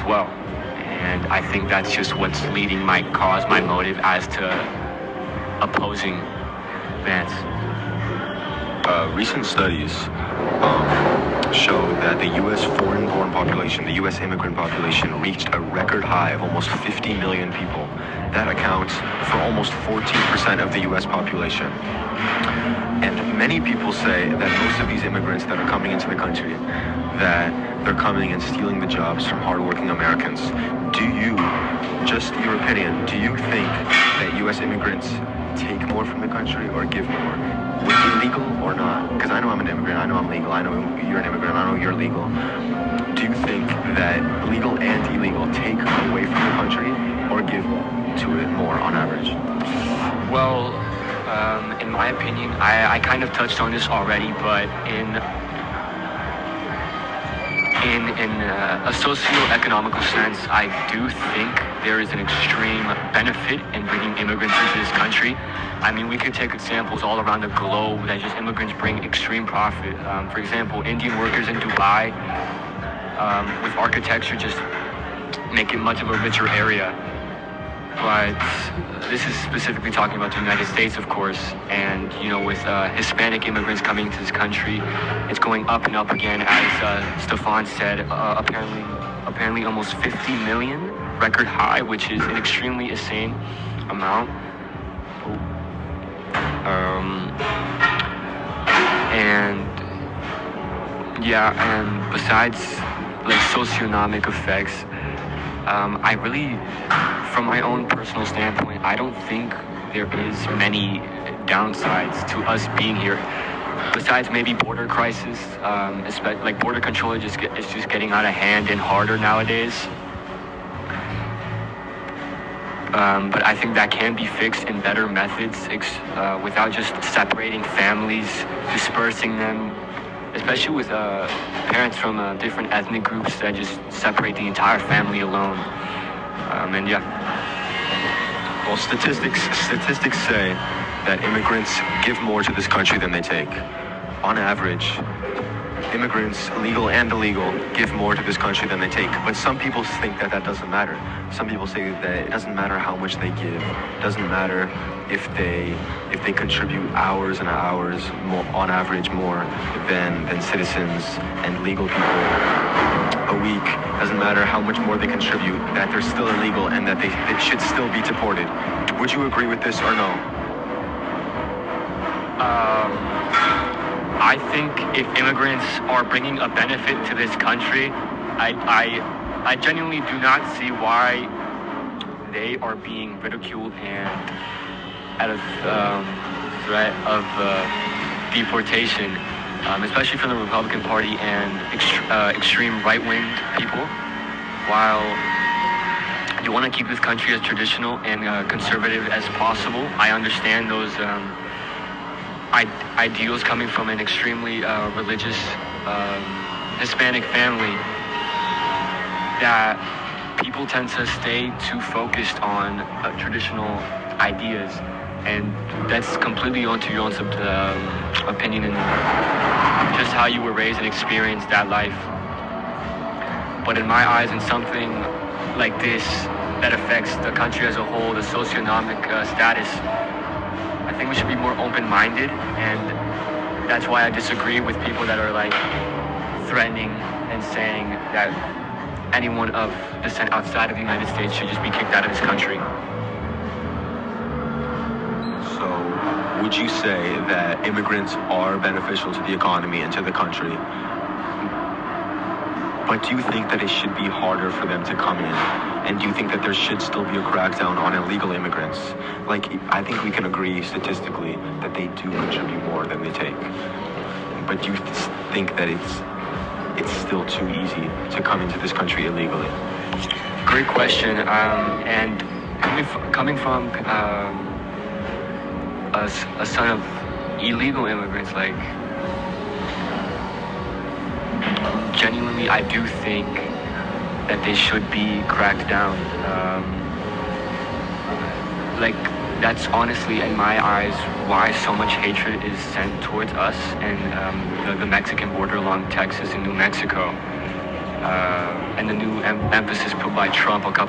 well. And I think that's just what's leading my cause, my motive as to opposing Vance. Recent studies show that the U.S. foreign-born population, the U.S. immigrant population, reached a record high of almost 50 million people. That accounts for almost 14% of the U.S. population. And many people say that most of these immigrants that are coming into the country, that they're coming and stealing the jobs from hardworking Americans. Do you, just your opinion, do you think that U.S. immigrants take more from the country or give more? Illegal or not? Because I know I'm an immigrant, I know I'm legal, I know you're an immigrant, I know you're legal. Do you think that legal and illegal take away from the country or give to it more on average? Well, in my opinion, I kind of touched on this already, but in a socio-economical sense, I do think there is an extreme benefit in bringing immigrants into this country. I mean, we could take examples all around the globe that just immigrants bring extreme profit. For example, Indian workers in Dubai, with architecture, just make it much of a richer area. But this is specifically talking about the United States, of course, and with Hispanic immigrants coming to this country, it's going up and up again, as Stefan said. Apparently, almost 50 million, record high, which is an extremely insane amount. And besides socioeconomic effects, I really, from my own personal standpoint, I don't think there is many downsides to us being here. Besides maybe border crisis, border control is just getting out of hand and harder nowadays. But I think that can be fixed in better methods, without just separating families, dispersing them, especially with parents from different ethnic groups that just separate the entire family alone. Well, statistics say that immigrants give more to this country than they take. On average, immigrants, legal and illegal, give more to this country than they take. But some people think that doesn't matter. Some people say that it doesn't matter how much they give. It doesn't matter if they contribute hours and hours more, on average more than citizens and legal people a week. Doesn't matter how much more they contribute, that they're still illegal and that they should still be deported. Would you agree with this or no? I think if immigrants are bringing a benefit to this country, I genuinely do not see why they are being ridiculed and out of threat of deportation, especially from the Republican Party and extreme right-wing people. While you want to keep this country as traditional and conservative as possible, I understand those ideals coming from an extremely religious Hispanic family, that people tend to stay too focused on traditional ideas, and that's completely onto your own opinion and just how you were raised and experienced that life. But in my eyes, in something like this that affects the country as a whole, the socioeconomic status, I think we should be more open-minded, and that's why I disagree with people that are threatening and saying that anyone of descent outside of the United States should just be kicked out of this country. So, would you say that immigrants are beneficial to the economy and to the country? But do you think that it should be harder for them to come in? And do you think that there should still be a crackdown on illegal immigrants? I think we can agree statistically that they do contribute more than they take. But do you think that it's still too easy to come into this country illegally? Great question. And coming from a son of illegal immigrants, genuinely, I do think that they should be cracked down. That's honestly, in my eyes, why so much hatred is sent towards us and the Mexican border along Texas and New Mexico. and the new emphasis put by Trump a couple